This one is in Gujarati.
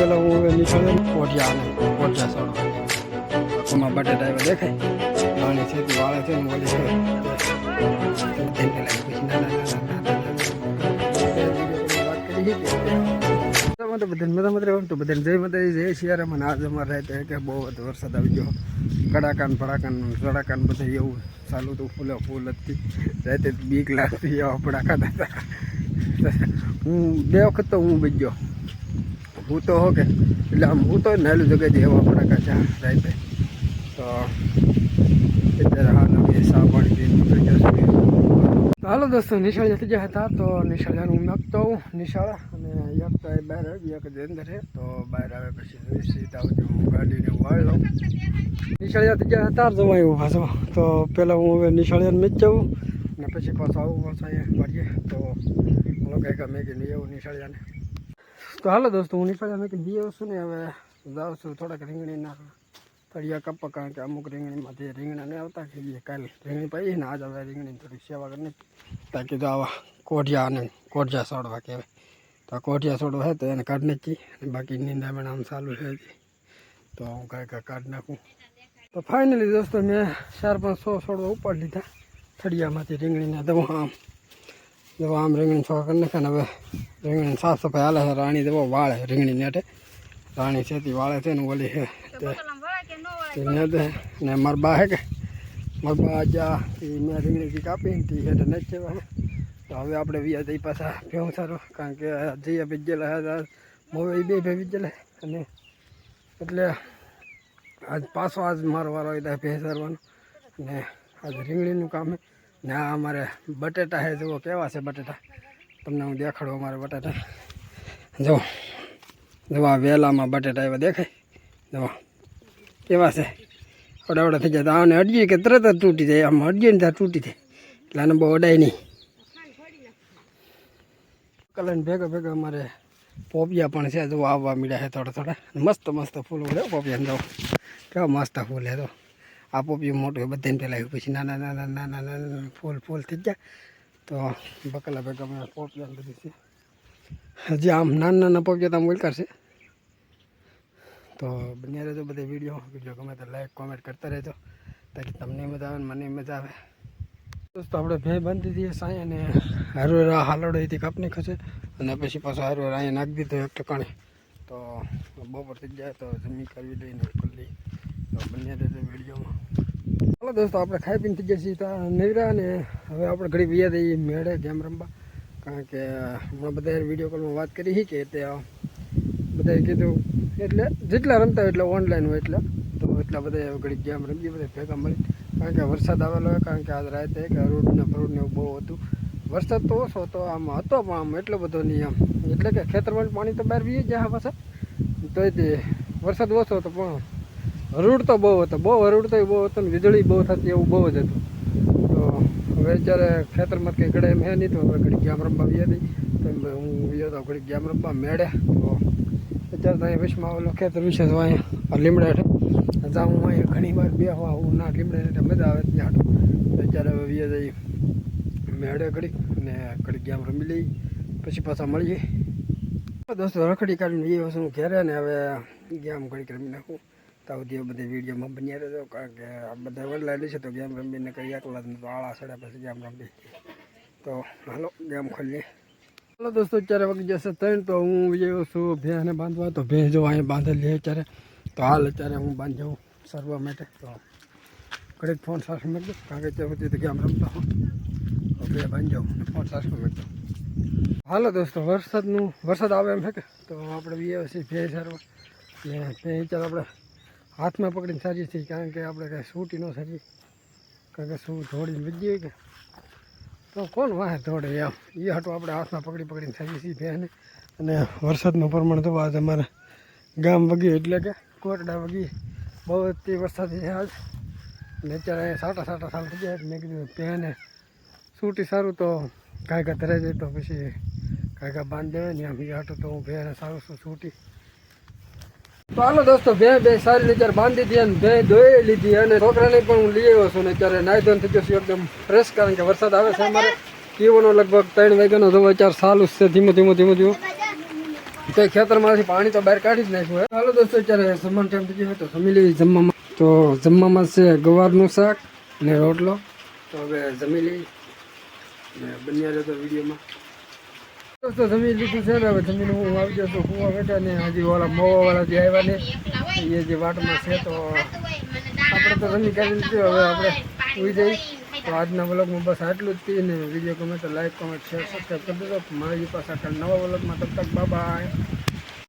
પેલા હું નીકળ્યો કોઠિયા સોડમાં બટેટા એવા દેખાય નાની ખેતી વાળે છે ને બોલી છે બધાને જય માતા જય શિયારામાં આજ અમારે રહે કે બહુ વધુ વરસાદ આવી ગયો કડાકાન ભડાકાન ચડાકાન બધું એવું ચાલુ હતું ફૂલે ફૂલ હતી રાતે બીક લાગતી એવા પડાકા હતા હું 2 વખત તો હું બી ગયો હું તો હો કે એટલે આમ હું તો નાલું જગ્યાએ એવા પડાકા છે રાતે તો અત્યારે હાલ અમે સા પાણી પીને નીકળી જશે તો હાલો દોસ્તો નિશાળ જતી ગયા હતા તો નિશાળ જાનું હું નાખતો હોઉં નિશાળ અને એક તો બહાર આવી એક અંદર છે તો બહાર આવે પછી સીધા આવતી હું ગાડીને વાળી લઉં નિશાળ જતી ગયા હતા જવા એવું પાછો તો પહેલાં હું હવે નિશાળિયાને મેં જ જાઉં અને પછી પાછો આવું પાછો અહીંયા મળીએ તો લોકો મેં કે નહીં આવું નિશાળિયાને તો હાલો દોસ્તો હું નિશાળિયા મેં કે બી આવું છું ને હવે જાઉં છું થોડાક રીંગણીના તળિયા કપા કારણ કે અમુક રીંગણીમાંથી રીંગણા નહીં આવતા કે કાલે રીંગણી પાઈ ને આજ હવે રીંગણીની થોડીક સેવા કરીને તાકી તો આવા કોઠિયા સોડવા કહેવાય તો આ કોઠિયા સોડવા હોય તો એને કાઢી નાખી અને બાકી નિંદામણ આમ ચાલુ છે તો હું કાંઈ કાઢી નાખું તો ફાઇનલી દોસ્તો મેં 4-5 સોડવા ઉપાડી લીધા થળિયામાંથી રીંગણીના દવા આમ રીંગણી છોકરા કરી નાખે ને હવે રીંગણી સાફ સફાઈ હાલે છે રાણી દવા વાળે રીંગણીને એટલે રાણી છેતી વાળે છે ને ઓલી છે ને મારા બા હે કે મારા બા જા મેં રીંગણીથી કાપીને તે હેઠે નથી કહેવાય તો હવે આપણે વ્યા જઈ પાછા ભેવું સારું કારણ કે જઈએ ભીજેલા હતા મોવે 2 ભીજેલા અને એટલે આજ પાછો આજ મારો વારો આવી ભેંસરવાનો ને આજ રીંગણીનું કામ ને આ અમારે બટેટા છે જુઓ કેવા છે બટેટા તમને હું દેખાડું અમારે બટેટા જો આ વેલામાં બટેટા એવા દેખાય જો કેવા છે અડાવડા થઈ જાય તો આને અડીએ કે તરત જ તૂટી જાય આમ અડીએ ને ત્યાં તૂટી જાય એટલે આને બહુ અડાય નહીં કલરને ભેગા અમારે પોપિયા પણ છે જો આવવા મળ્યા છે થોડા મસ્ત ફૂલ ઉડે પોપિયાને જો કેવા મસ્ત ફૂલ છે તો આ પોપિયું મોટું બધાને પેલાવ્યું પછી નાના ફૂલ થઈ ગયા તો બકલા ભેગા અમે પોપિયા બધું છે હજી આમ નાના પોપિયા તો આમ ઉલકારશે તો બન્યા રહેજો બધા વિડીયો ગમે તો લાઈક કોમેન્ટ કરતા રહેજો તાકી તમને મજા આવે ને મને મજા આવે દોસ્તો આપણે ભેં બાંધી દઈએ સાંઈ અને હારું હાલડો એથી કાપની ખસે અને પછી પાછો હારું અહીંયા નાખી દીધો એક ટકાણે તો બપોર થઈ જાય તો જમી કરવી લઈને કરી લઈએ તો બન્યા રહેજો વિડીયોમાં ચાલો દોસ્તો આપણે ખાઈ પીને થઈ જઈએ તો નવરા ને હવે આપણે ઘડી વ્યા દઈએ મેળે ગેમ રમવા કારણ કે હમણાં બધા વિડીયો કોલમાં વાત કરી કે તે બધાએ કીધું એટલે જેટલા રમતા હોય એટલે ઓનલાઈન હોય તો એટલા બધા ઘડી ગેમ રમીએ બધા ભેગા મળી કારણ કે વરસાદ આવેલો હોય કારણ કે આજ રાતે કે રોડને ફ્રૂટને એવું બહુ હતું વરસાદ તો ઓછો હતો આમ હતો પણ આમ એટલો બધો નહીં આમ એટલે કે ખેતરમાં પાણી તો બહાર વીએ જાય પાછા તો તે વરસાદ ઓછો હતો પણ હરૂડ તો બહુ હતો હરૂડ તો બહુ હતો ને વીજળી બહુ થતી એવું બહુ જ હતું તો હવે અત્યારે ખેતરમાં કંઈ ઘડે એમ હે નહીં તો હવે ઘડી ગેમ રમવા વી હતી તો હું વ્યો તો ઘડી ગેમ રમવા મેળે તો અત્યારે તો અહીંયા વિશમાં આવેલો ખેતર વિશે તો અહીંયા લીમડા હેઠે જાઉં હું અહીંયા ઘણી વાર બેહવા હું ના લીમડા હેઠે મજા આવે ત્યાં તો અત્યારે હવે વીએ જઈ મેળે ઘડીક અને ઘડીક ગેમ રમી લઈ પછી પાછા મળીએ દોસ્તો રખડી કાઢીને એ વસ્તુ ઘેરે ને હવે ગેમ ઘડીક રમી નાખું તો બધી વિડીયોમાં બન્યા રહેજો કારણ કે આ બધા ઓનલાઈન છે તો ગેમ રમીને કંઈ એકલા તો આળા સડ્યા પછી ગેમ રમી તો હાલો ગેમ ખોલીએ ચાલો દોસ્તો અત્યારે વાગી જશે 3 તો હું વિજયો છું ભેંસને બાંધવા તો ભેંસ જો અહીંયા બાંધેલી છે અત્યારે તો હાલ અત્યારે હું બાંધ્યો સરવા માટે તો ઘડીક ફોન સાસ મૂકી કારણ કે ત્યાં સુધી તો ગેમ રમતા હોઉં તો બે બાંધ્યો ફોન સાસ મૂકી હાલો દોસ્તો વરસાદ આવે એમ છે કે તો આપણે વિજયો છીએ ભેંસ સરવા એટલે ભેંસ ચાલ આપણે હાથમાં પકડીને સારી છીએ કારણ કે આપણે કાંઈ સૂટી ન સારી કારણ કે શું ધોડીને વીજ્જી કે તો કોણ વાહે દોડે એમ એ હાટું આપણે હાથમાં પકડીને સારી છીએ ભેંસને અને વરસાદનું પ્રમાણ તો આજ અમારે ગામ વગ્યું એટલે કે કોટડા વગી બહુ જ વરસાદ છે આજ ને અત્યારે સાટા સાલ થઈ ગયા મેં કીધું ભેંસને સૂટી સારું તો કાંઈ ધરે જાય તો પછી કાંઈ બાંધી દેવાય ને આમ એ હાટું તો હું ભેંસને સારું છું સૂટી તો હાલો દોસ્તો ભેં સારી રીતે બાંધી દીધી અને ભેં ધોઈ લીધી અને છોકરાને પણ હું લઈ આવ્યો છું ને અત્યારે નાહી ધોઈને થઈ જશે એકદમ ફ્રેશ કારણ કે વરસાદ આવે છે અમારે પીવાનો લગભગ 3 વાગ્યાનો જો અત્યારે ચાલુ જ છે ધીમું તો ખેતરમાંથી પાણી તો બહાર કાઢી જ નાખ્યું. હાલો દોસ્તો, અત્યારે જમવાનો ટાઈમ થઈ ગયો હોય તો જમી લઈ. જમવામાં છે ગવારનું શાક અને રોટલો. તો હવે જમી લઈ ને બન્યા રહેતો વિડીયોમાં. દોસ્તો જમી લીધું છે ને, હવે જમીને હું આવી ગયો છું કુવા બેઠા ને. હજી ઓલા મોવાવાળા જે આવ્યા ને એ જે વાટમાં છે, તો આપણે તો જમી કાઢી લીધું. હવે આપણે ઉઈ જઈ. તો આજના વ્લોગમાં બસ આટલું જ હતી ને. વિડીયો ગમે તો લાઈક, કોમેન્ટ, શેર, સબસ્ક્રાઈબ કરી દેજો. મારી પાછા નવા વ્લોગમાં. તબ તક બાય બાય.